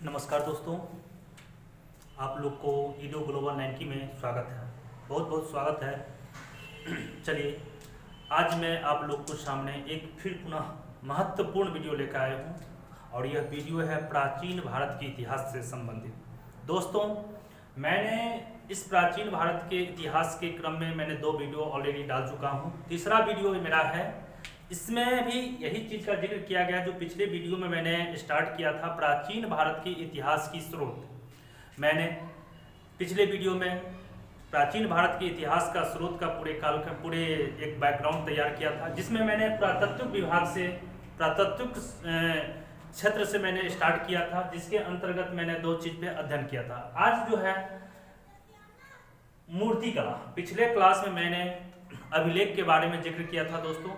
नमस्कार दोस्तों, आप लोग को ईडो ग्लोबल 90 में स्वागत है। बहुत बहुत स्वागत है। चलिए, आज मैं आप लोग को सामने एक फिर पुनः महत्वपूर्ण वीडियो लेकर आया हूँ और यह वीडियो है प्राचीन भारत के इतिहास से संबंधित। दोस्तों, मैंने इस प्राचीन भारत के इतिहास के क्रम में मैंने 2 वीडियो ऑलरेडी डाल चुका हूँ। तीसरा वीडियो मेरा है, इसमें भी यही चीज़ का जिक्र किया गया जो पिछले वीडियो में मैंने स्टार्ट किया था, प्राचीन भारत के इतिहास की स्रोत। मैंने पिछले वीडियो में प्राचीन भारत के इतिहास का स्रोत का पूरे एक बैकग्राउंड तैयार किया था, जिसमें मैंने पुरातत्व विभाग से पुरातत्व क्षेत्र से मैंने स्टार्ट किया था, जिसके अंतर्गत मैंने 2 चीज़ पे अध्ययन किया था। आज जो है मूर्ति कला। पिछले क्लास में मैंने अभिलेख के बारे में जिक्र किया था दोस्तों,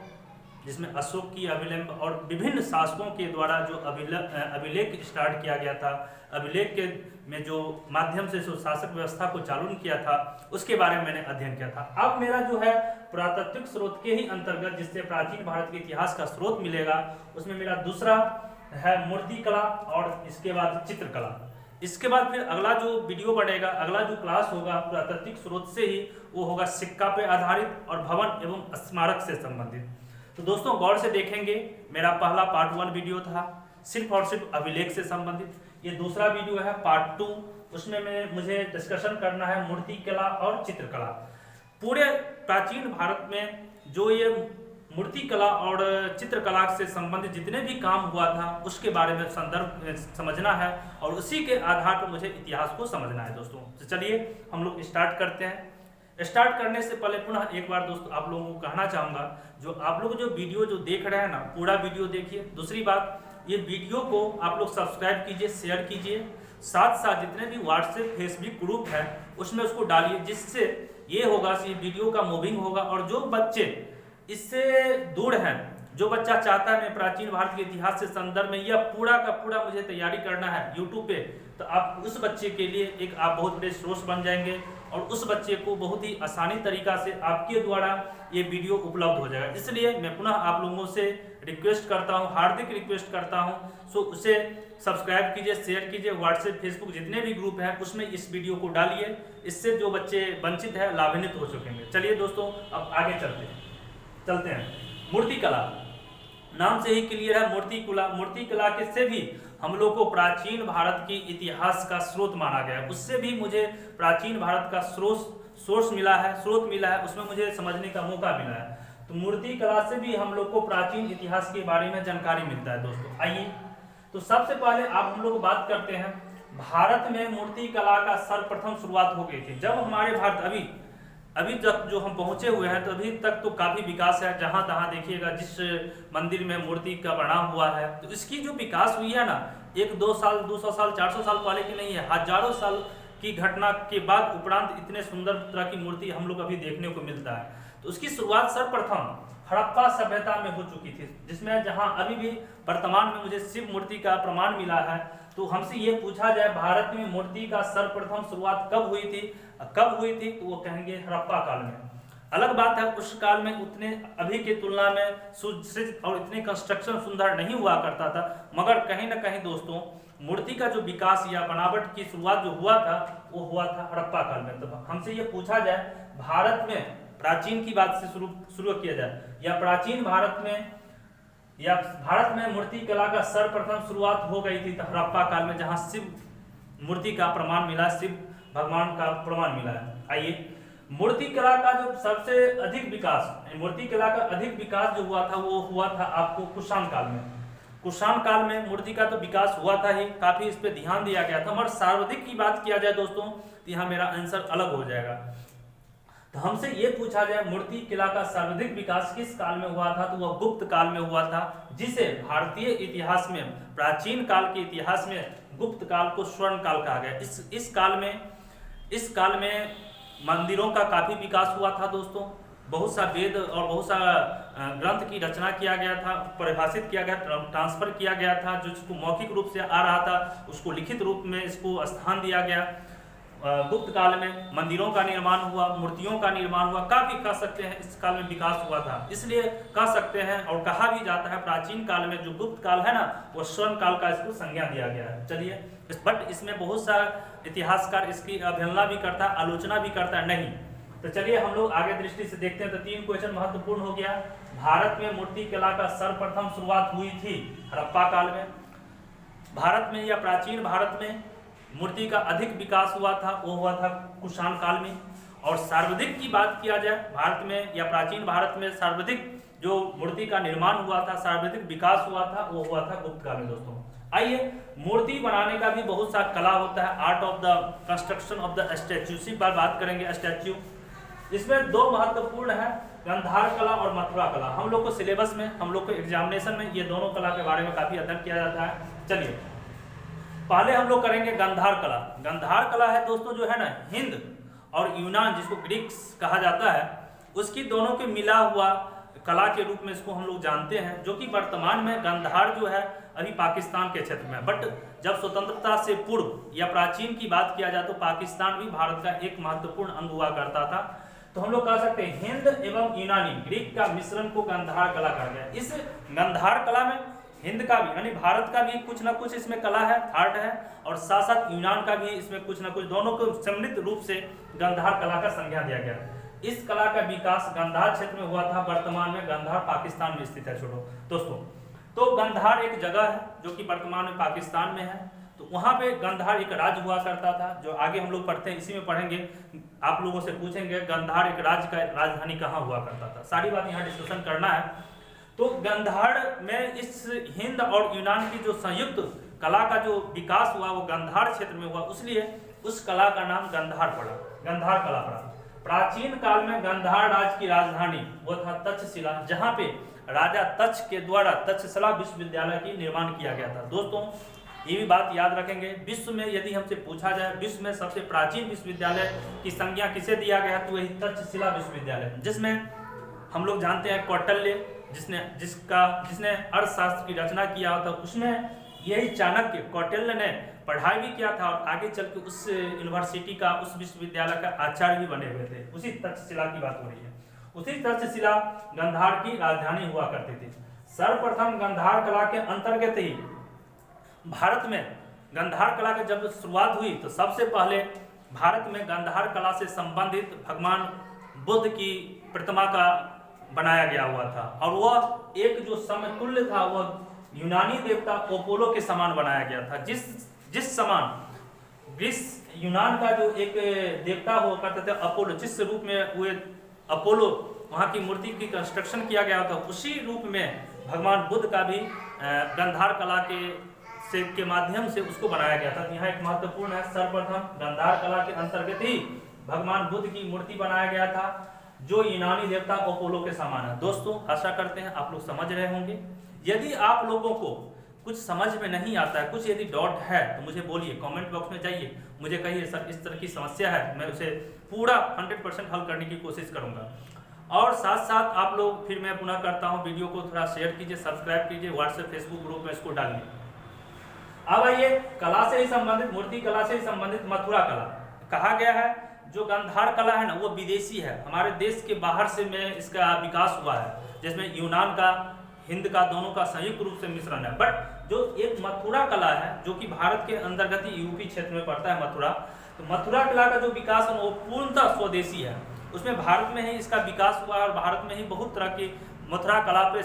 जिसमें अशोक की अभिलेख और विभिन्न शासकों के द्वारा जो अभिलेख स्टार्ट किया गया था, अभिलेख के में जो माध्यम से जो शासक व्यवस्था को चालू किया था, उसके बारे में मैंने अध्ययन किया था। अब मेरा जो है पुरातात्विक स्रोत के ही अंतर्गत, जिससे प्राचीन भारत के इतिहास का स्रोत मिलेगा, उसमें मेरा दूसरा है मूर्ति कला और इसके बाद चित्रकला। इसके बाद फिर अगला जो वीडियो बढ़ेगा, अगला जो क्लास होगा पुरातात्विक स्रोत से ही, वो होगा सिक्का पे आधारित और भवन एवं स्मारक से संबंधित। तो दोस्तों, गौर से देखेंगे, मेरा पहला पार्ट 1 वीडियो था सिर्फ और सिर्फ अभिलेख से संबंधित। ये दूसरा वीडियो है पार्ट 2, उसमें मुझे डिस्कशन करना है मूर्ति कला और चित्रकला। पूरे प्राचीन भारत में जो ये मूर्ति कला और चित्रकला से संबंधित जितने भी काम हुआ था, उसके बारे में संदर्भ समझना है और उसी के आधार पर मुझे इतिहास को समझना है दोस्तों। तो चलिए हम लोग स्टार्ट करते हैं। स्टार्ट करने से पहले पुनः एक बार दोस्तों आप लोगों को कहना चाहूँगा, जो आप लोग जो वीडियो जो देख रहे हैं ना, पूरा वीडियो देखिए। दूसरी बात, ये वीडियो को आप लोग सब्सक्राइब कीजिए, शेयर कीजिए, साथ साथ जितने भी व्हाट्सएप फेसबुक ग्रुप है उसमें उसको डालिए, जिससे ये होगा कि वीडियो का मूविंग होगा और जो बच्चे इससे दूर हैं, जो बच्चा चाहता है मैं प्राचीन भारत के इतिहास से संदर्भ में या पूरा का पूरा मुझे तैयारी करना है यूट्यूब पे, तो आप उस बच्चे के लिए एक आप बहुत बड़े सोर्स बन जाएंगे और उस बच्चे को बहुत ही आसानी तरीका से आपके द्वारा ये वीडियो उपलब्ध हो जाएगा। इसलिए मैं पुनः आप लोगों से रिक्वेस्ट करता हूँ, हार्दिक रिक्वेस्ट करता हूँ, सो उसे सब्सक्राइब कीजिए, शेयर कीजिए, व्हाट्सएप फेसबुक जितने भी ग्रुप हैं उसमें इस वीडियो को डालिए। इससे जो बच्चे वंचित है लाभान्वित हो सकेंगे। चलिए दोस्तों, अब आगे चलते हैं। मूर्ति कला नाम से ही क्लियर है, मूर्ति कला के से भी हम लोग को प्राचीन भारत के इतिहास का स्रोत माना गया है। उससे भी मुझे प्राचीन भारत का स्रोत मिला है, उसमें मुझे समझने का मौका मिला है। तो मूर्ति कला से भी हम लोग को प्राचीन इतिहास के बारे में जानकारी मिलता है दोस्तों। आइए, तो सबसे पहले आप हम लोग बात करते हैं, भारत में मूर्ति कला का सर्वप्रथम शुरुआत हो गई थी जब हमारे भारत अभी तक जो हम पहुंचे हुए हैं, तो अभी तक तो काफ़ी विकास है। जहां तहां देखिएगा, जिस मंदिर में मूर्ति का बना हुआ है, तो इसकी जो विकास हुई है ना, 1-2 साल, 200 साल, 400 साल पहले की नहीं है, हजारों साल की घटना के बाद उपरांत इतने सुंदर तरह की मूर्ति हम लोग अभी देखने को मिलता है। तो उसकी शुरुआत सर्वप्रथम हड़प्पा सभ्यता में हो चुकी थी, जिसमें जहां अभी भी वर्तमान में मुझे शिव मूर्ति का प्रमाण मिला है। तो हमसे ये पूछा जाए भारत में मूर्ति का सर्वप्रथम शुरुआत कब हुई थी, तो वो कहेंगे हड़प्पा काल में। अलग बात है, उस काल में उतने अभी की तुलना में सुसज्जित और इतने कंस्ट्रक्शन सुंदर नहीं हुआ करता था, मगर कहीं ना कहीं दोस्तों मूर्ति का जो विकास या बनावट की शुरुआत जो हुआ था, वो हुआ था हड़प्पा काल में। तो हमसे ये पूछा जाए भारत में प्राचीन की बात से शुरू किया जाए, या प्राचीन भारत में मूर्ति कला का सर्वप्रथम शुरुआत हो गई थी तो हड़प्पा काल में, जहां शिव मूर्ति का प्रमाण मिला, शिव भगवान का प्रमाण मिला है। आइए, मूर्ति कला का जो सबसे अधिक विकास, मूर्ति कला का अधिक विकास जो हुआ था, वो हुआ था आपको कुषाण काल में। कुषाण काल में मूर्ति का तो विकास हुआ था ही, काफी इस पे ध्यान दिया गया था, मगर सर्वाधिक की बात किया जाए दोस्तों, तो यहाँ मेरा आंसर अलग हो जाएगा। तो हमसे ये पूछा जाए मूर्ति कला का सर्वाधिक विकास किस काल में हुआ था, तो वह गुप्त काल में हुआ था, जिसे भारतीय इतिहास में, प्राचीन काल के इतिहास में गुप्त काल को स्वर्ण काल कहा गया। इस काल में मंदिरों का काफी विकास हुआ था दोस्तों। बहुत सा वेद और बहुत सा ग्रंथ की रचना किया गया था, परिभाषित किया गया, ट्रांसफर किया गया था। जो इसको मौखिक रूप से आ रहा था, उसको लिखित रूप में इसको स्थान दिया गया। गुप्त काल में मंदिरों का निर्माण हुआ, मूर्तियों का निर्माण हुआ, काफी कह सकते हैं इस काल में विकास हुआ था। इसलिए कह सकते हैं और कहा भी जाता है प्राचीन काल में जो गुप्त काल है ना, वो स्वर्ण काल का इसको संज्ञा दिया गया है। चलिए, बट इसमें बहुत सा इतिहासकार इसकी अवहेलना भी करता है, आलोचना भी करता है नहीं। तो चलिए हम लोग आगे दृष्टि से देखते हैं। तो 3 क्वेश्चन महत्वपूर्ण हो गया। भारत में मूर्ति कला का सर्वप्रथम शुरुआत हुई थी हड़प्पा काल में। भारत में या प्राचीन भारत में मूर्ति का अधिक विकास हुआ था, वो हुआ था कुषाण काल में। और सर्वाधिक की बात किया जाए भारत में या प्राचीन भारत में सर्वाधिक जो मूर्ति का निर्माण हुआ था, सर्वाधिक विकास हुआ था, वो हुआ था गुप्त काल में। दोस्तों आइए, मूर्ति बनाने का भी बहुत सा कला होता है, art of the construction of the statue. इसी पर बात करेंगे स्टैच्यू। इसमें 2 महत्वपूर्ण है, गांधार कला और मथुरा कला। हम लोग को सिलेबस में, हम लोग को एग्जामिनेशन में ये दोनों कला के बारे में काफी अध्ययन किया जाता है। चलिए पहले हम लोग करेंगे गांधार कला। गांधार कला है दोस्तों जो है ना, हिंद और यूनान जिसको ग्रीक्स कहा जाता है, उसकी दोनों के मिला हुआ कला के रूप में इसको हम लोग जानते हैं। जो कि वर्तमान में गांधार जो है अभी पाकिस्तान के क्षेत्र में, बट जब स्वतंत्रता से पूर्व या प्राचीन की बात किया जाए तो पाकिस्तान भी भारत का एक महत्वपूर्ण अंग हुआ करता था। तो हम लोग कह सकते हैं हिंद एवं यूनानी ग्रीक का मिश्रण को गांधार कला कहा गया। इस गांधार कला में हिंद का भी यानी भारत का भी कुछ ना कुछ इसमें कला है, आर्ट है, और साथ साथ यूनान का भी इसमें कुछ ना कुछ, दोनों को सम्मिलित रूप से गांधार कला का संज्ञा दिया गया। इस कला का विकास गांधार क्षेत्र में हुआ था। वर्तमान में गांधार पाकिस्तान में स्थित है। छोड़ो दोस्तों, तो गांधार एक जगह है जो कि वर्तमान में पाकिस्तान में है। तो वहां पे गांधार एक राज्य हुआ करता था, जो आगे हम लोग पढ़ते हैं इसी में पढ़ेंगे। आप लोगों से पूछेंगे गांधार एक राज्य का राजधानी कहाँ हुआ करता था, सारी बात यहाँ डिस्कशन करना है। तो गांधार में इस हिंद और यूनान की जो संयुक्त कला का जो विकास हुआ वो गांधार क्षेत्र में हुआ, इसलिए उस कला का नाम गांधार पड़ा, गांधार कला पड़ा। प्राचीन काल में गांधार राज्य की राजधानी वो था तक्षशिला, जहाँ पे राजा तक्ष के द्वारा तक्षशिला विश्वविद्यालय की निर्माण किया गया था। दोस्तों ये भी बात याद रखेंगे, विश्व में यदि हमसे पूछा जाए विश्व में सबसे प्राचीन विश्वविद्यालय की संज्ञा किसे दिया गया तो वही तक्षशिला विश्वविद्यालय, जिसमें हम लोग जानते हैं कौटिल्य जिसने अर्थशास्त्र की रचना किया था, उसमें यही चाणक्य कौटिल्य ने पढ़ाई भी किया था और आगे चल के उस यूनिवर्सिटी का, उस विश्वविद्यालय का आचार्य भी बने हुए थे। उसी तक्षशिला की बात हो रही है। उसी तक्षशिला गांधार की राजधानी हुआ करती थी। सर्वप्रथम गांधार कला के अंतर्गत ही भारत में गांधार कला की जब शुरुआत हुई तो सबसे पहले भारत में गांधार कला से संबंधित भगवान बुद्ध की प्रतिमा का बनाया गया हुआ था, और वह एक जो समतुल्य था वह यूनानी देवता अपोलो के समान बनाया गया था। जिस समान ग्रीस यूनान का जो एक देवता हुआ करते थे अपोलो, जिस रूप में हुए अपोलो वहाँ की मूर्ति की कंस्ट्रक्शन किया गया था, उसी रूप में भगवान बुद्ध का भी गांधार कला के माध्यम से उसको बनाया गया था। यहाँ एक महत्वपूर्ण है, सर्वप्रथम गांधार कला के अंतर्गत ही भगवान बुद्ध की मूर्ति बनाया गया था जो यूनानी देवता अपोलो के समान है। दोस्तों आशा करते हैं आप लोग समझ रहे होंगे। यदि आप लोगों को कुछ समझ में नहीं आता है, कुछ यदि डाउट है तो मुझे बोलिए, कमेंट बॉक्स में जाइए, मुझे कहिए सर इस तरह की समस्या है, मैं उसे पूरा 100% हल करने की कोशिश करूंगा। और साथ साथ आप लोग, फिर मैं पुनः करता हूं, वीडियो को थोड़ा शेयर कीजिए, सब्सक्राइब कीजिए, व्हाट्सएप फेसबुक ग्रुप में इसको डालिए। अब आइए कला से ही संबंधित, मूर्ति कला से ही संबंधित मथुरा कला। कहा गया है जो गांधार कला है ना वो विदेशी है, हमारे देश के बाहर से में इसका विकास हुआ है, जिसमें यूनान का, हिंद का, दोनों का संयुक्त रूप से मिश्रण है। बट जो एक मथुरा कला है जो कि भारत के अंतर्गत ही यूपी क्षेत्र में पड़ता है मथुरा, तो मथुरा कला का जो विकास है वो पूर्णतः स्वदेशी है। उसमें भारत में ही इसका विकास हुआ और भारत में ही बहुत तरह की मथुरा कला पे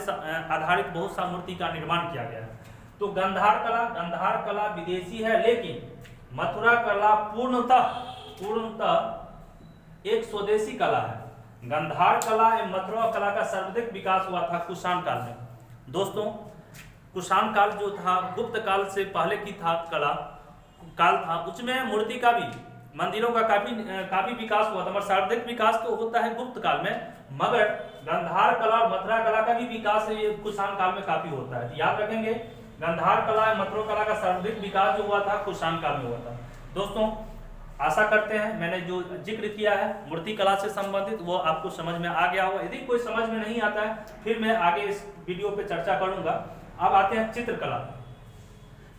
आधारित बहुत सा मूर्ति का निर्माण किया गया है। तो गांधार कला विदेशी है, लेकिन मथुरा कला पूर्णतः एक स्वदेशी कला है। गांधार कला एवं मथुरा कला का सर्वाधिक विकास हुआ था कुषाण काल में। दोस्तों कुषाण काल जो था गुप्त काल से पहले की था काल था, उसमें मूर्ति का भी, मंदिरों का काफी विकास हुआ था, मगर सर्वाधिक विकास तो होता है गुप्त काल में, मगर गांधार कला और मथुरा कला का भी विकास कुषाण काल में काफी होता है। याद रखेंगे गांधार कला मथुरा कला का सर्वाधिक विकास जो हुआ था कुषाण काल में हुआ था। दोस्तों आशा करते हैं मैंने जो जिक्र किया है मूर्ति कला से संबंधित वो आपको समझ में आ गया होगा। यदि कोई समझ में नहीं आता है फिर मैं आगे इस वीडियो पे चर्चा करूंगा। अब आते हैं चित्रकला।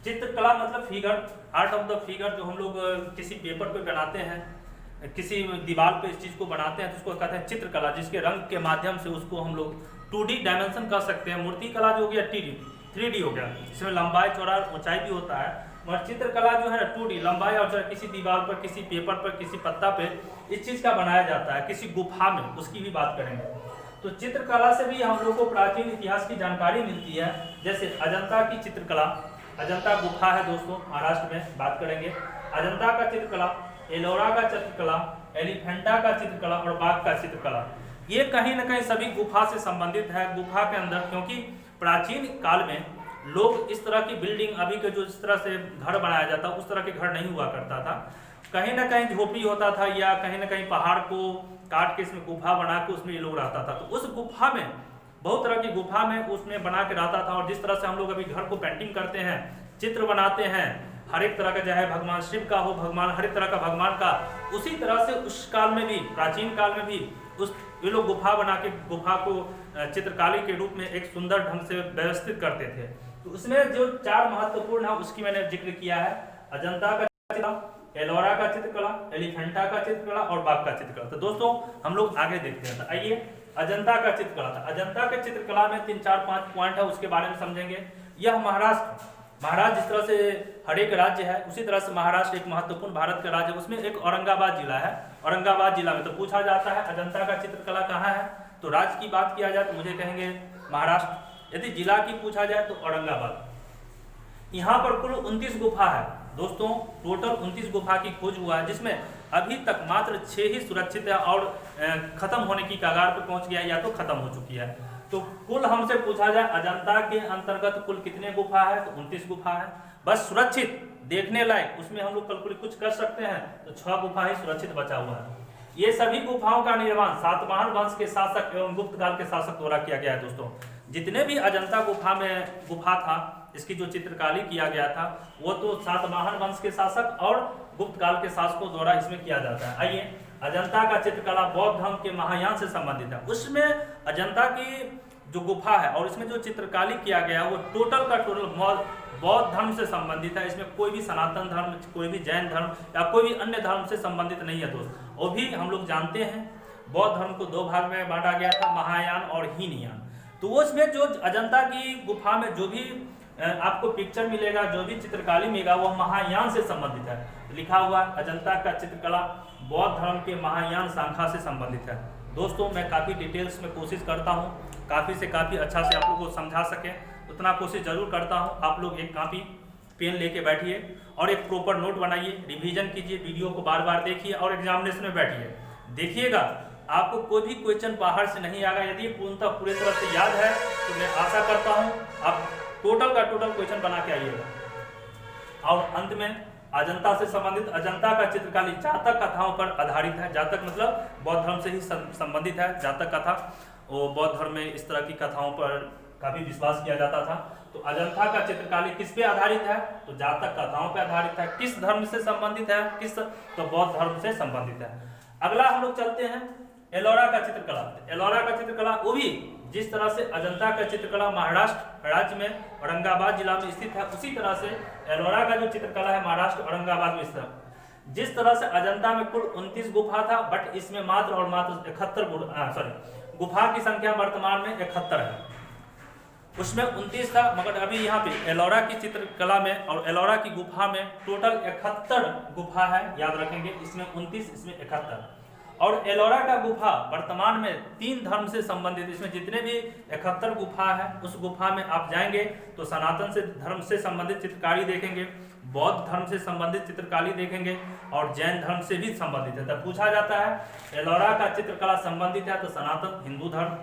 चित्रकला मतलब figure, art of the figure, जो हम लोग किसी पेपर पे बनाते हैं, किसी दीवार पे इस चीज़ को बनाते हैं तो उसको कहते हैं चित्रकला, जिसके रंग के माध्यम से उसको हम लोग 2D डायमेंशन कर सकते हैं। मूर्ति कला जो हो गया 3D हो गया, इसमें लंबाई चौड़ाई ऊंचाई भी होता है। मगर चित्रकला जो है 2D, लंबाई और चौड़ाई, किसी दीवार पर, किसी पेपर पर, किसी पत्ता पे इस चीज़ का बनाया जाता है, किसी गुफा में, उसकी भी बात करेंगे। तो चित्रकला से भी हम लोग को प्राचीन इतिहास की जानकारी मिलती है। जैसे अजंता की चित्रकला, अजंता गुफा है दोस्तों, महाराष्ट्र में, बात करेंगे अजंता का चित्रकला, एलोरा का चित्रकला, एलिफेंटा का चित्रकला और बाघ का चित्रकला, ये कहीं ना कहीं सभी गुफा से संबंधित है। गुफा के अंदर, क्योंकि प्राचीन काल में लोग इस तरह की बिल्डिंग, अभी के जो इस तरह से घर बनाया जाता उस तरह के घर नहीं हुआ करता था, कहीं ना कहीं झोपड़ी होता था या कहीं ना कहीं पहाड़ को काट के इसमें गुफा बना के उसमें ये लोग रहता था। तो उस गुफा में, बहुत तरह की गुफा में उसमें बना के रहता था। और जिस तरह से हम लोग अभी घर को पेंटिंग करते हैं, चित्र बनाते हैं, हर एक तरह का, चाहे भगवान शिव का हो, भगवान हर एक तरह का भगवान का, उसी तरह से उस काल में भी, प्राचीन काल में भी उस ये लोग गुफा बना के गुफा को चित्रकारी के रूप में एक सुंदर ढंग से व्यवस्थित करते थे। तो उसमें जो 4 महत्वपूर्ण है उसकी मैंने जिक्र किया है, अजंता का चित्रकला, एलोरा का चित्रकला, एलिफेंटा का चित्रकला और बाघ का चित्रकला। तो दोस्तों हम लोग आगे देखते हैं। तो आइए अजंता का चित्रकला था। अजंता के चित्रकला में 3, 4, 5 पॉइंट है, उसके बारे में समझेंगे। यह महाराष्ट्र जिस तरह से हर एक राज्य है, उसी तरह से महाराष्ट्र एक महत्वपूर्ण भारत का राज्य है। उसमें एक औरंगाबाद जिला है। औरंगाबाद जिला में तो पूछा जाता है अजंता का चित्रकला कहाँ है, तो राज्य की बात किया जाए तो मुझे कहेंगे महाराष्ट्र, यदि जिला की पूछा जाए तो औरंगाबाद। यहाँ पर कुल 29 गुफा है दोस्तों, टोटल 29 गुफा की खोज हुआ है, जिसमें अभी तक मात्र 6 ही सुरक्षित है और खत्म होने की कगार पर पहुंच गया या तो खत्म हो चुकी है। तो कुल हमसे पूछा जाए अजंता के अंतर्गत कुल कितने गुफा है, तो 29 गुफा है। बस सुरक्षित देखने लायक उसमें हम लोग कैलकुलेट कुछ कर सकते हैं, तो 6 गुफा ही सुरक्षित बचा हुआ है। ये सभी गुफाओं का निर्माण सातवाहन वंश के शासक एवं गुप्त काल के शासक द्वारा किया गया है दोस्तों। जितने भी अजंता गुफा था, इसकी जो चित्रकारी किया गया था, वो तो सातवाहन वंश के शासक और गुप्त काल के शासकों द्वारा इसमें किया जाता है। आइए, अजंता का चित्रकला बौद्ध धर्म के महायान से संबंधित है। उसमें अजंता की जो गुफा है और इसमें जो चित्रकारी किया गया है वो टोटल का टोटल बौद्ध धर्म से संबंधित है। इसमें कोई भी सनातन धर्म, कोई भी जैन धर्म या कोई भी अन्य धर्म से संबंधित नहीं है दोस्त। वो भी हम लोग जानते हैं बौद्ध धर्म को 2 भाग में बांटा गया था, महायान और हीनयान। तो उसमें जो अजंता की गुफा में जो भी आपको पिक्चर मिलेगा, जो भी चित्रकारी मिलेगा, वो महायान से संबंधित है। लिखा हुआ अजंता का चित्रकला बौद्ध धर्म के महायान शाखा से संबंधित है। दोस्तों मैं काफ़ी डिटेल्स में कोशिश करता हूँ, काफ़ी से काफ़ी अच्छा से आप लोगों को समझा सकें, उतना कोशिश जरूर करता हूँ। आप लोग एक कॉपी पेन लेके बैठिए और एक प्रॉपर नोट बनाइए, रिवीजन कीजिए, वीडियो को बार बार देखिए और एग्जामिनेशन में बैठिए। देखिएगा आपको कोई भी क्वेश्चन बाहर से नहीं आएगा। यदि पूर्णतः पूरी तरह से याद है तो मैं आशा करता हूँ आप टोटल का टोटल क्वेश्चन बना के आइएगा। और अंत में अजंता से संबंधित अजंता का चित्रकारी जातक कथाओं पर आधारित है। जातक मतलब बौद्ध धर्म से ही संबंधित है। जातक कथा, वो बौद्ध धर्म में इस तरह की कथाओं पर काफी विश्वास किया जाता था। तो अजंता का चित्रकारी किस पे आधारित है, तो जातक कथाओं पर आधारित है। किस धर्म से संबंधित है, तो बौद्ध धर्म से संबंधित है। अगला हम लोग चलते हैं एलोरा का चित्रकला। एलोरा का चित्रकला वो भी जिस तरह से अजंता का चित्रकला महाराष्ट्र राज्य में औरंगाबाद जिला में स्थित है, उसी तरह से एलोरा का जो चित्रकला है महाराष्ट्र औरंगाबाद में स्थित। जिस तरह से अजंता में कुल 29 गुफा था, बट इसमें मात्र और मात्र 71 गुफा की संख्या वर्तमान में 71 है। उसमें 29 था, मगर अभी यहाँ पे एलोरा की चित्रकला में और एलोरा की गुफा में टोटल 71 गुफा है, याद रखेंगे। इसमें 29, इसमें 71। और एलोरा का गुफा वर्तमान में 3 धर्म से संबंधित, इसमें जितने भी 71 गुफा है उस गुफा में आप जाएंगे तो सनातन से धर्म से संबंधित चित्रकारी देखेंगे, बौद्ध धर्म से संबंधित चित्रकारी देखेंगे और जैन धर्म से भी संबंधित है। तब पूछा जाता है एलोरा का चित्रकला संबंधित है तो सनातन, हिंदू धर्म,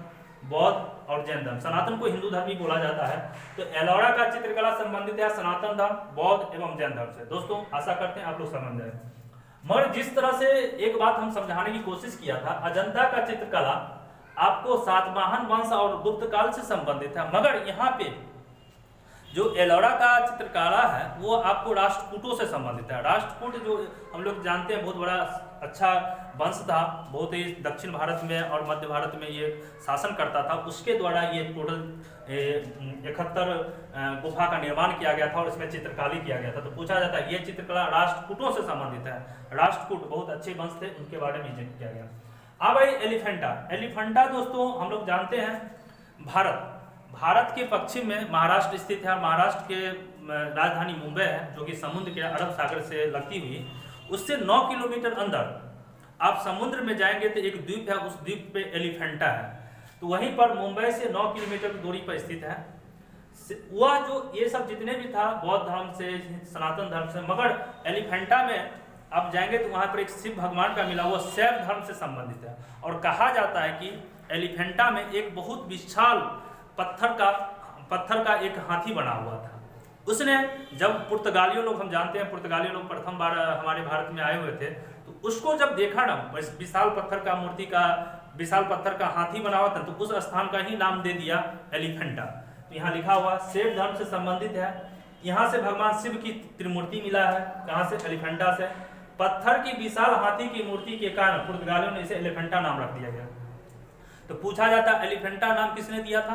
बौद्ध और जैन धर्म। सनातन को हिंदू धर्म भी बोला जाता है। तो एलोरा का चित्रकला संबंधित है सनातन धर्म, बौद्ध एवं जैन धर्म से। दोस्तों आशा करते हैं आप लोग समझ जाए। मगर जिस तरह से एक बात हम समझाने की कोशिश किया था, अजंता का चित्रकला आपको सातवाहन वंश और गुप्त काल से संबंधित है, मगर यहाँ पे जो एलोरा का चित्रकला है वो आपको राष्ट्रकूटों से संबंधित है। राष्ट्रकूट जो हम लोग जानते हैं बहुत बड़ा अच्छा वंश था, बहुत ही दक्षिण भारत में और मध्य भारत में ये शासन करता था, उसके द्वारा ये टोटल 71 गुफा का निर्माण किया गया था और इसमें चित्रकारी किया गया था। तो पूछा जाता है ये चित्रकला राष्ट्रकूटों से संबंधित है, राष्ट्रकूट बहुत अच्छे वंश थे, उनके बारे में जिक्र किया गया। अब भाई एलिफेंटा। एलिफेंटा दोस्तों हम लोग जानते हैं भारत के पश्चिम में महाराष्ट्र स्थित है। महाराष्ट्र के राजधानी मुंबई है, जो कि समुद्र के अरब सागर से लगती हुई, उससे 9 किलोमीटर अंदर आप समुद्र में जाएंगे तो एक द्वीप है, उस द्वीप पे एलिफेंटा है। तो वहीं पर मुंबई से 9 किलोमीटर की दूरी पर स्थित है। वह जो ये सब जितने भी था बौद्ध धर्म से, सनातन धर्म से, मगर एलिफेंटा में आप जाएंगे तो वहाँ पर एक शिव भगवान का मिला हुआ शैव धर्म से संबंधित है। और कहा जाता है कि एलिफेंटा में एक बहुत विशाल पत्थर का एक हाथी बना हुआ था। उसने जब पुर्तगालियों लोग, हम जानते हैं पुर्तगालियों लोग प्रथम बार हमारे भारत में आए हुए थे, तो उसको जब देखा ना, विशाल पत्थर का हाथी बना हुआ था, तो उस स्थान का ही नाम दे दिया एलिफेंटा। तो यहाँ लिखा हुआ शैव धर्म से संबंधित है। यहाँ से भगवान शिव की त्रिमूर्ति मिला है। कहाँ से? एलिफेंटा से। पत्थर की विशाल हाथी की मूर्ति के कारण पुर्तगालियों ने इसे एलिफेंटा नाम रख दिया गया। तो पूछा जाता है एलिफेंटा नाम किसने दिया था?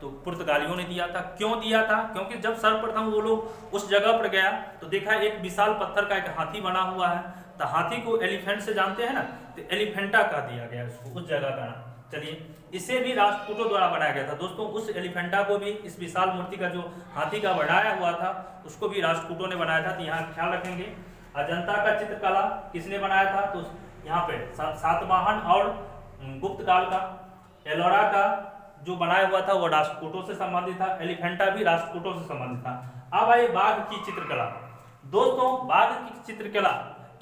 तो पुर्तगालियों ने दिया था। क्यों दिया था? क्योंकि जब सर्वप्रथम वो लोग उस जगह पर गया तो देखा एक विशाल पत्थर का एक हाथी बना हुआ है, तो हाथी को एलिफेंट से जानते हैं ना, तो एलिफेंटा का दिया गया उसको, उस जगह का नाम। चलिए, इसे भी राष्ट्रकूटों द्वारा बनाया गया था दोस्तों। उस एलिफेंटा को भी, इस विशाल मूर्ति का जो हाथी का बनाया हुआ था, उसको भी राष्ट्रकूटों ने बनाया था। तो यहाँ ख्याल रखेंगे अजंता का चित्रकला किसने बनाया था? तो यहाँ पे सातवाहन और गुप्त काल का। एलोरा का जो बनाया हुआ था वो राष्ट्रकूटों से संबंधित था। एलिफेंटा भी राष्ट्रकूटों से संबंधित था। अब आइए बाघ की चित्रकला। दोस्तों बाघ की चित्रकला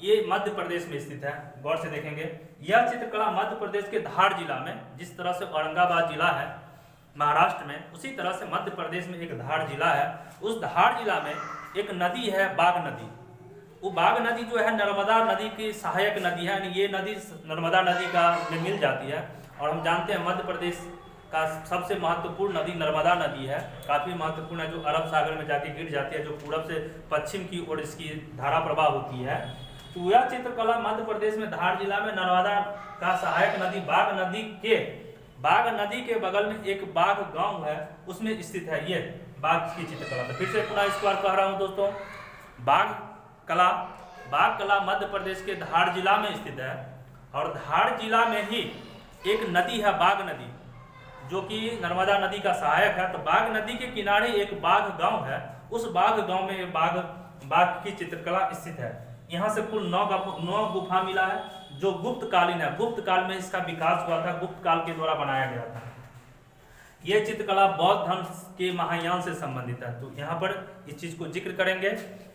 ये मध्य प्रदेश में स्थित है। गौर से देखेंगे, यह चित्रकला मध्य प्रदेश के धार जिला में, जिस तरह से औरंगाबाद जिला है महाराष्ट्र में, उसी तरह से मध्य प्रदेश में एक धार जिला है। उस धार जिला में एक नदी है बाघ नदी। वो बाघ नदी जो है नर्मदा नदी की सहायक नदी है, यानी ये नदी नर्मदा नदी का में मिल जाती है। और हम जानते हैं मध्य प्रदेश का सबसे महत्वपूर्ण नदी नर्मदा नदी है, काफ़ी महत्वपूर्ण है, जो अरब सागर में जाके गिर जाती है, जो पूरब से पश्चिम की ओर इसकी धारा प्रवाह होती है। तो यह चित्रकला मध्य प्रदेश में धार जिला में नर्मदा का सहायक नदी बाघ नदी के बगल में एक बाघ गांव है, उसमें स्थित है ये बाघ की चित्रकला। तो फिर से पुनः इस बार कह रहा हूँ दोस्तों, बाघ कला मध्य प्रदेश के धार जिला में स्थित है। और धार जिला में ही एक नदी है बाघ नदी, जो कि नर्मदा नदी का सहायक है। तो बाघ नदी के किनारे एक बाघ गांव है, उस बाघ गांव में बाघ की चित्रकला स्थित है। यहाँ से कुल 9 गुफा मिला है, जो गुप्त कालीन है। गुप्त काल में इसका विकास हुआ था, गुप्त काल के द्वारा बनाया गया था। ये चित्रकला बौद्ध धर्म के महायान से संबंधित है। तो यहाँ पर इस चीज को जिक्र करेंगे,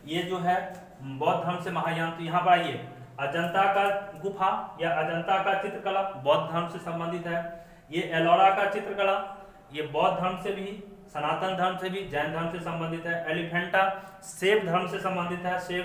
ये जो है बौद्ध धर्म से महायान। तो यहाँ पर आइए, अजंता का गुफा या अजंता का चित्रकला बौद्ध धर्म से संबंधित है। ये एलोरा का चित्रकला ये बौद्ध धर्म से भी, सनातन धर्म से भी, जैन धर्म से संबंधित है। एलिफेंटा शैव धर्म से संबंधित है। शैव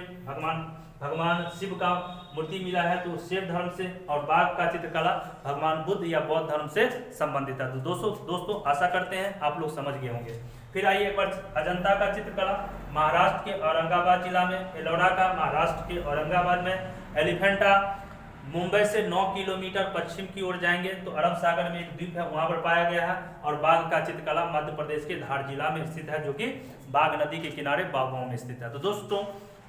भगवान शिव का मूर्ति मिला है, तो शैव धर्म से। और बाघ का चित्रकला भगवान बुद्ध या बौद्ध धर्म से संबंधित है। तो दोस्तों आशा करते हैं आप लोग समझ गए होंगे। फिर आइए एक बार अजंता का चित्रकला महाराष्ट्र के औरंगाबाद जिला में, एलोरा का महाराष्ट्र के औरंगाबाद में, एलिफेंटा मुंबई से 9 किलोमीटर पश्चिम की ओर जाएंगे तो अरब सागर में एक द्वीप है, वहां पर पाया गया है। और बाघ का चित्रकला मध्य प्रदेश के धार जिला में स्थित है, जो कि बाघ नदी के किनारे बाघों में स्थित है। तो दोस्तों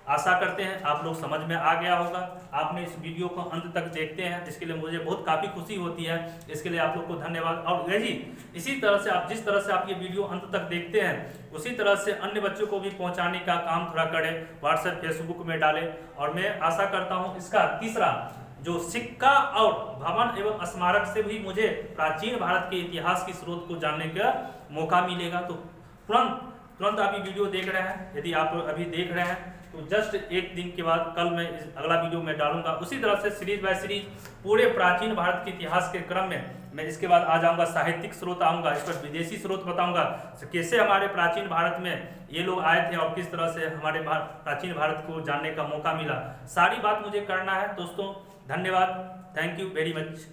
आशा करते हैं आप लोग समझ में आ गया होगा। आपने इस वीडियो को अंत तक देखते हैं, इसके लिए मुझे बहुत काफ़ी खुशी होती है। इसके लिए आप लोग को धन्यवाद। और यही इसी तरह से आप जिस तरह से आप ये वीडियो अंत तक देखते हैं, उसी तरह से अन्य बच्चों को भी पहुंचाने का काम थोड़ा करें, व्हाट्सएप फेसबुक में डालें। और मैं आशा करता हूँ इसका तीसरा जो सिक्का और भवन एवं स्मारक से भी मुझे प्राचीन भारत के इतिहास की स्रोत को जानने का मौका मिलेगा। तो तुरंत आप ये वीडियो देख रहे हैं, यदि आप अभी देख रहे हैं तो जस्ट एक दिन के बाद कल मैं अगला वीडियो में डालूंगा। उसी तरह से सीरीज बाय सीरीज पूरे प्राचीन भारत के इतिहास के क्रम में मैं इसके बाद आ जाऊंगा, साहित्यिक स्रोत आऊंगा, इस पर विदेशी स्रोत बताऊंगा, कैसे हमारे प्राचीन भारत में ये लोग आए थे और किस तरह से हमारे प्राचीन भारत को जानने का मौका मिला। सारी बात मुझे करना है दोस्तों। धन्यवाद, थैंक यू वेरी मच।